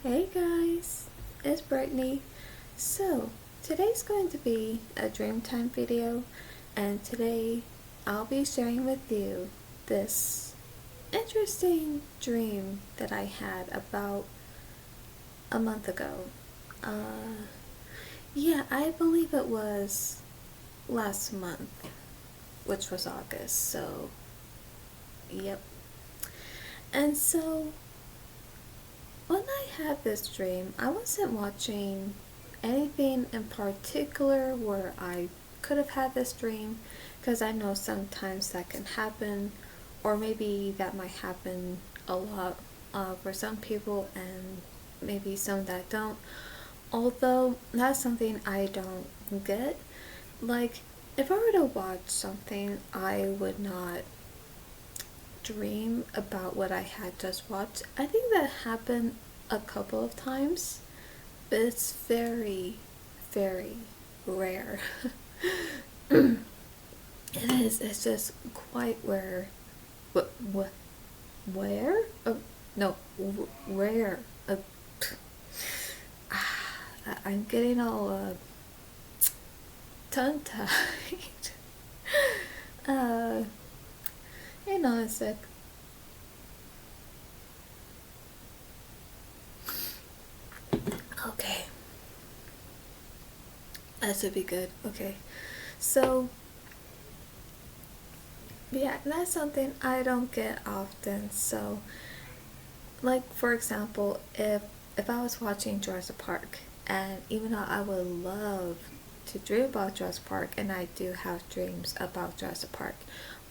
Hey guys, it's Brittany. So, today's going to be a Dreamtime video, and today I'll be sharing with you this interesting dream that I had about a month ago. Uh, yeah, I believe it was last month, which was August, so, yep. And so, when I had this dream, I wasn't watching anything in particular where I could have had this dream, because I know sometimes that can happen, or maybe that might happen a lot for some people and maybe some that don't. Although that's something I don't get. Like, if I were to watch something, I would not dream about what I had just watched. I think that happened a couple of times, but it's very, very rare. It is. It's just quite rare. What? Where? No, rare. I'm getting all tongue tied. uh, hang on a sec. Okay, that should be good. Okay, so yeah, that's something I don't get often. So, like for example, if I was watching Jurassic Park, and even though I would love to dream about Jurassic Park, and I do have dreams about Jurassic Park,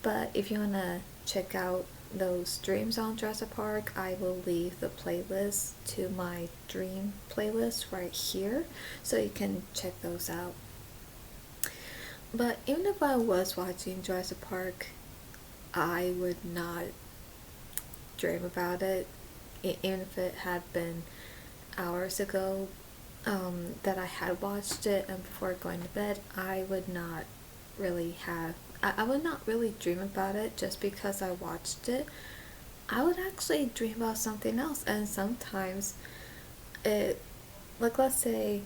but if you wanna check out those dreams on Jurassic Park, I will leave the playlist to my dream playlist right here, so you can check those out. But even if I was watching Jurassic Park, I would not dream about it, even if it had been hours ago that I had watched it, and before going to bed, I would not really have. I would not really dream about it just because I watched it. I would actually dream about something else, and sometimes it, like let's say,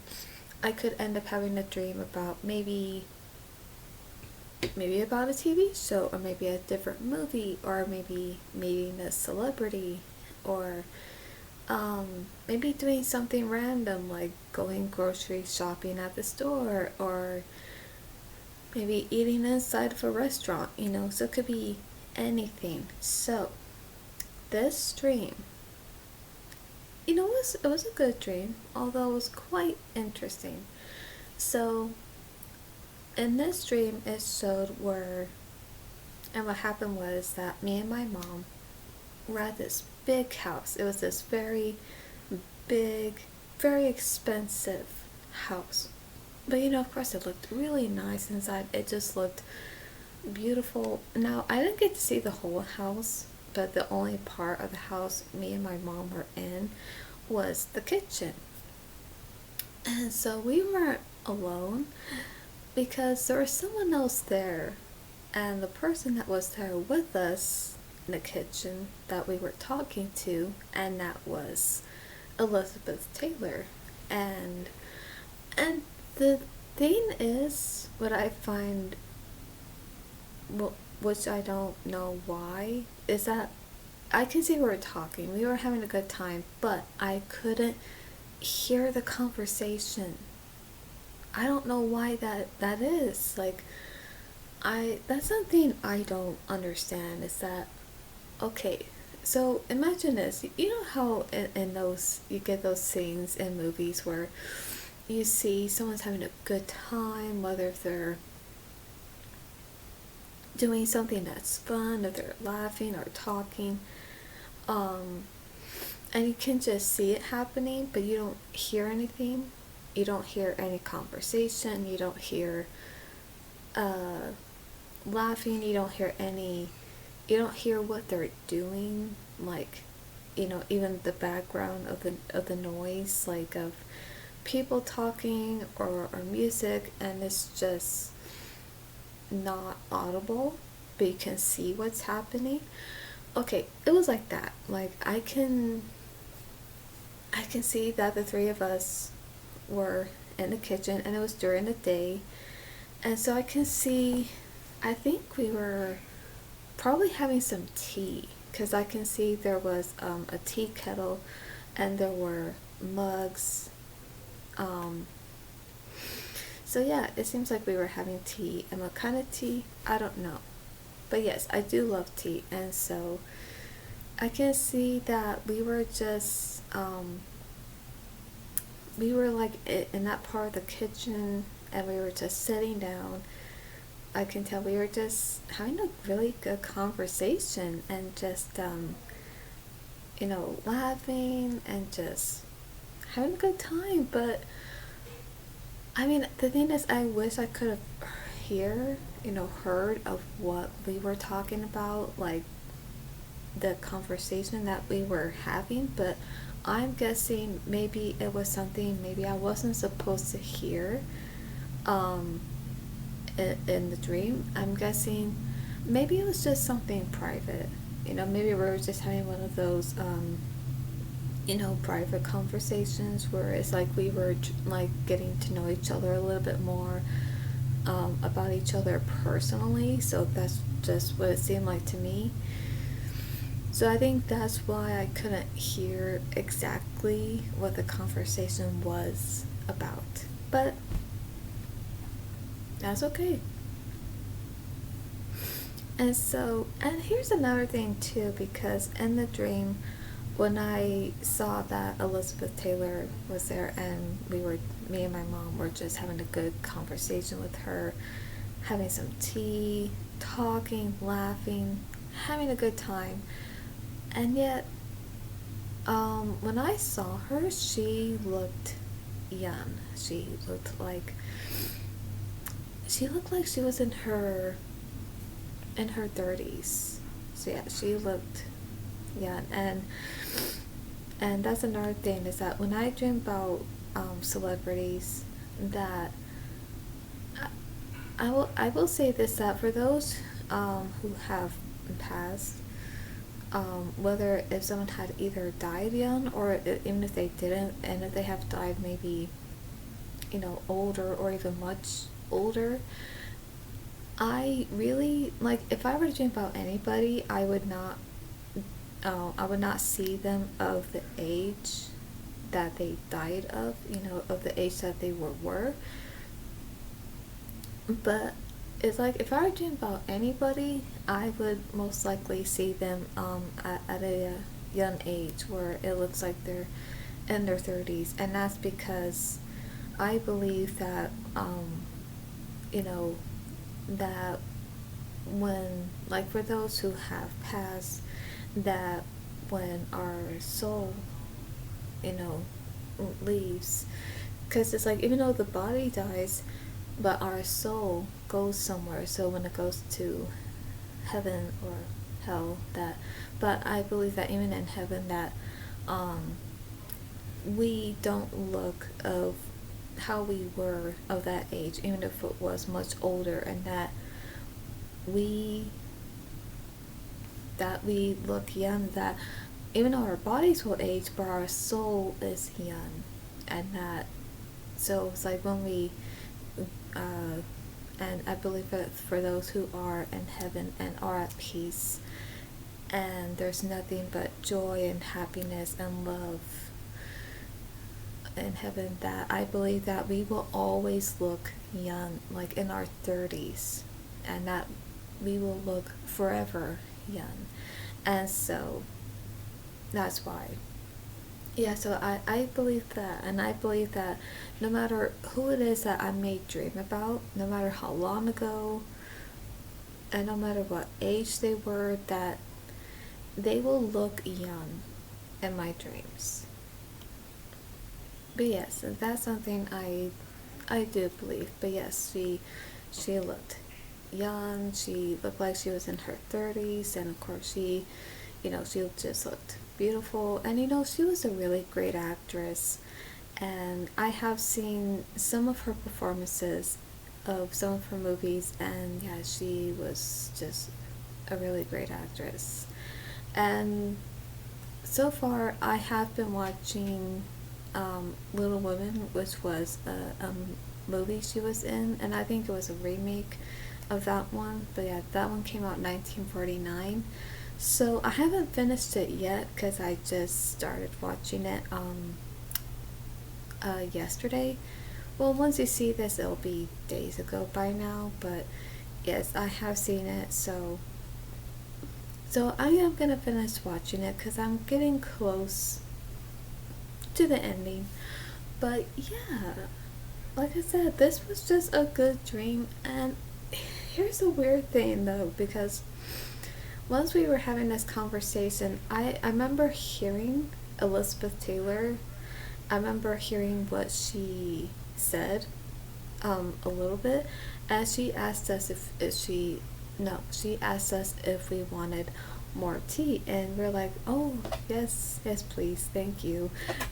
I could end up having a dream about maybe about a TV show, or maybe a different movie, or maybe meeting a celebrity, or maybe doing something random like going grocery shopping at the store, or maybe eating inside of a restaurant, so it could be anything. So, this dream, it was a good dream, although it was quite interesting. So, in this dream, it showed and what happened was that me and my mom were at this big house. It was this very big, very expensive house. But of course, it looked really nice inside. It just looked beautiful. Now, I didn't get to see the whole house, but the only part of the house me and my mom were in was the kitchen. And so we weren't alone because there was someone else there. And the person that was there with us in the kitchen that we were talking to, and that was Elizabeth Taylor. And the thing is, what I find, well, which I don't know why, is that I can see we were talking, we were having a good time, but I couldn't hear the conversation. I don't know why that is. Like, that's something I don't understand, is that, okay, so imagine this. You know how in those, you get those scenes in movies where you see someone's having a good time, whether they're doing something that's fun, or they're laughing or talking, um, and you can just see it happening, but you don't hear anything. You don't hear any conversation. You don't hear uh, laughing. You don't hear what they're doing, like, even the background of the noise, like of people talking, or music, and it's just not audible, but you can see what's happening. Okay, it was like that. Like, I can can see that the three of us were in the kitchen, and it was during the day. And so I can see, I think we were probably having some tea, because I can see there was a tea kettle and there were mugs. Um, so yeah, it seems like we were having tea. And what kind of tea? I don't know. But yes, I do love tea. And so I can see that we were just, we were like in that part of the kitchen, and we were just sitting down. I can tell we were just having a really good conversation, and just, laughing and just having a good time. But I mean, the thing is, I wish I could have heard of what we were talking about, like the conversation that we were having. But I'm guessing maybe it was something maybe I wasn't supposed to hear um, in the dream. I'm guessing maybe it was just something private. Maybe we were just having one of those private conversations where it's like we were like getting to know each other a little bit more, about each other personally. So that's just what it seemed like to me. So I think that's why I couldn't hear exactly what the conversation was about. But that's okay. And here's another thing too, because in the dream, when I saw that Elizabeth Taylor was there, and me and my mom were just having a good conversation with her, having some tea, talking, laughing, having a good time. And yet, when I saw her, she looked young. She looked like she was in her 30s. So yeah, she looked young. And that's another thing, is that when I dream about celebrities, that I will say this, that for those who have passed, whether if someone had either died young, or even if they didn't, and if they have died maybe older or even much older, I really, like, if I were to dream about anybody, I would not see them of the age that they died of the age that they were. But it's like, if I were dreaming about anybody, I would most likely see them at a young age, where it looks like they're in their 30s. And that's because I believe that, that when, like, for those who have passed, that when our soul, you know, leaves, because it's like, even though the body dies, but our soul goes somewhere. So when it goes to heaven or hell, that, but I believe that even in heaven, that we don't look of how we were of that age, even if it was much older, and we we look young, that even though our bodies will age, but our soul is young. And that, so it's like when we and I believe that for those who are in heaven and are at peace, and there's nothing but joy and happiness and love in heaven, that I believe that we will always look young, like in our 30s, and that we will look forever young. And so that's why. Yeah, so I believe that, and I believe that no matter who it is that I may dream about, no matter how long ago, and no matter what age they were, that they will look young in my dreams. But yes, that's something I do believe. But yes, she looked young. She looked like she was in her 30s, and of course she just looked beautiful. And she was a really great actress, and I have seen some of her performances of some of her movies, and yeah, she was just a really great actress. And so far I have been watching Little Women, which was a movie she was in, and I think it was a remake of that one. But yeah, that one came out in 1949. So I haven't finished it yet because I just started watching it yesterday. Well, once you see this, it'll be days ago by now, but yes, I have seen it, so I am gonna finish watching it because I'm getting close to the ending. But yeah, like I said, this was just a good dream. And here's a weird thing though, because once we were having this conversation, I remember hearing Elizabeth Taylor. I remember hearing what she said a little bit, as she asked us if she no she asked us if we wanted more tea, and we're like, oh yes, yes please, thank you.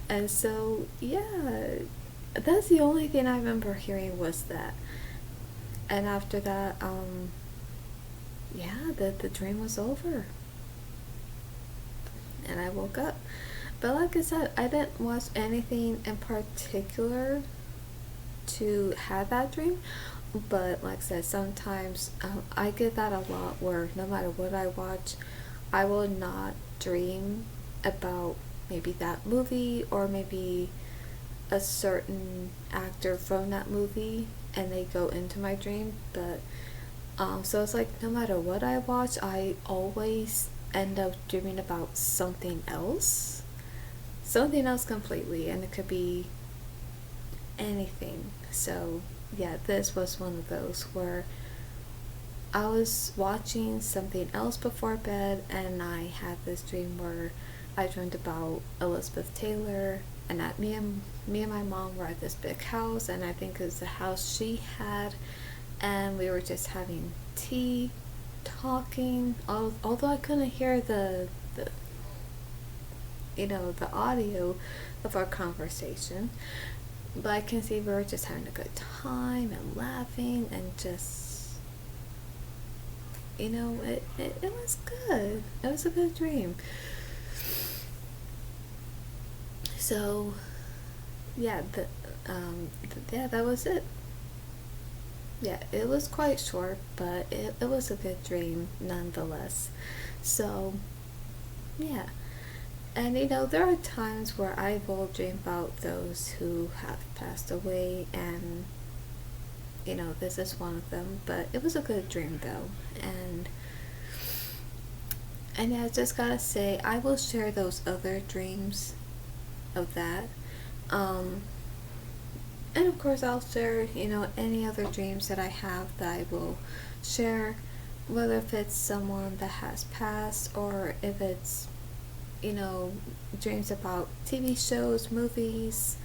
And so yeah, that's the only thing I remember hearing was that. And after that, yeah, the dream was over and I woke up. But like I said, I didn't watch anything in particular to have that dream. But like I said, sometimes I get that a lot where no matter what I watch, I will not dream about maybe that movie or maybe a certain actor from that movie, and they go into my dream. But so it's like no matter what I watch, I always end up dreaming about something else completely, and it could be anything. So yeah, this was one of those where I was watching something else before bed, and I had this dream where I dreamed about Elizabeth Taylor, and that me and my mom were at this big house, and I think it was the house she had, and we were just having tea, talking. Although I couldn't hear the the audio of our conversation, but I can see we were just having a good time and laughing and just, it was good. It was a good dream. So, yeah, yeah, that was it. Yeah, it was quite short, but it was a good dream nonetheless. So, yeah. And there are times where I will dream about those who have passed away, and this is one of them. But it was a good dream though, and yeah, I just gotta say, I will share those other dreams of that. Um, and of course, I'll share any other dreams that I have that I will share, whether if it's someone that has passed or if it's dreams about TV shows, movies,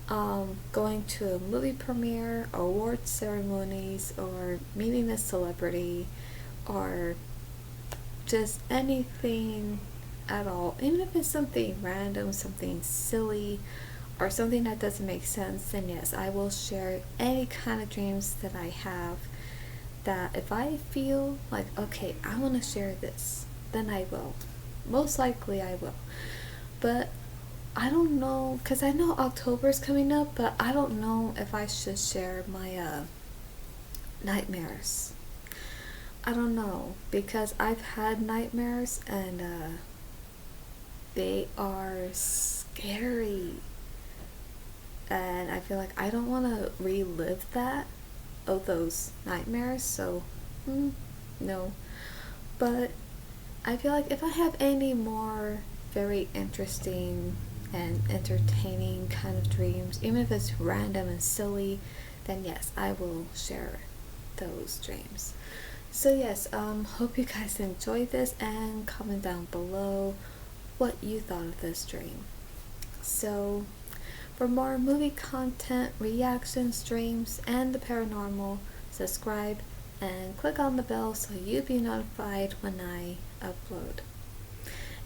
going to a movie premiere, award ceremonies, or meeting a celebrity, or just anything at all. Even if it's something random, something silly, or something that doesn't make sense, then yes, I will share any kind of dreams that I have. That if I feel like, okay, I want to share this, then I will. Most likely I will. But I don't know, because I know October's coming up, but I don't know if I should share my nightmares. I don't know, because I've had nightmares, and they are scary. And I feel like I don't want to relive those nightmares, so no. But I feel like if I have any more very interesting and entertaining kind of dreams, even if it's random and silly, then yes, I will share those dreams. So yes, hope you guys enjoyed this, and comment down below what you thought of this dream. So for more movie content, reactions, dreams, and the paranormal, subscribe and click on the bell so you'll be notified when I upload.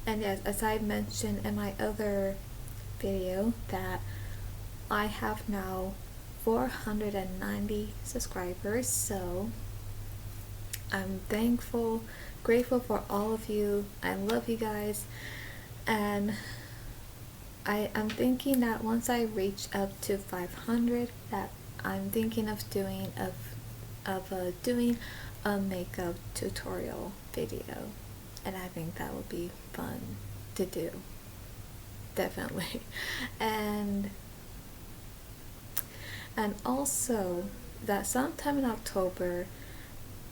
And yes, as I mentioned in my other video, that I have now 490 subscribers, so I'm thankful, grateful for all of you. I love you guys, and I'm thinking that once I reach up to 500, that I'm thinking of doing a makeup tutorial video, and I think that would be fun to do, definitely. and and also that sometime in October,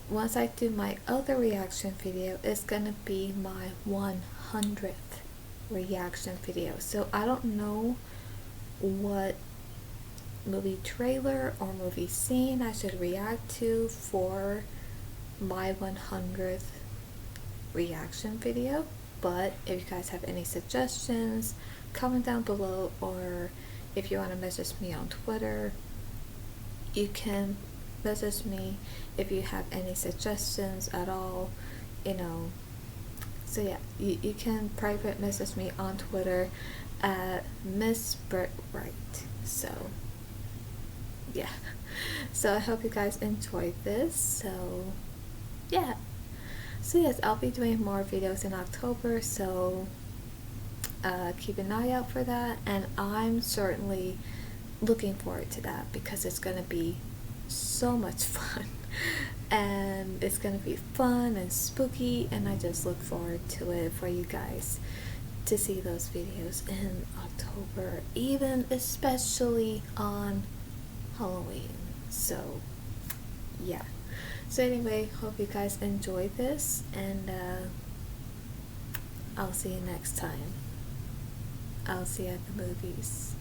once I do my other reaction video, it's gonna be my 100th reaction video. So I don't know what movie trailer or movie scene I should react to for my 100th reaction video, but if you guys have any suggestions, comment down below, or if you want to message me on Twitter, you can message me if you have any suggestions at all, you know. So yeah, you can private message me on Twitter at Miss Britt Wright. So yeah, so I hope you guys enjoyed this. So yeah, so yes, I'll be doing more videos in October, so keep an eye out for that, and I'm certainly looking forward to that because it's gonna be so much fun. And it's gonna be fun and spooky, and I just look forward to it for you guys to see those videos in October, even especially on Halloween. So yeah, so anyway, hope you guys enjoyed this, and I'll see you next time. I'll see you at the movies.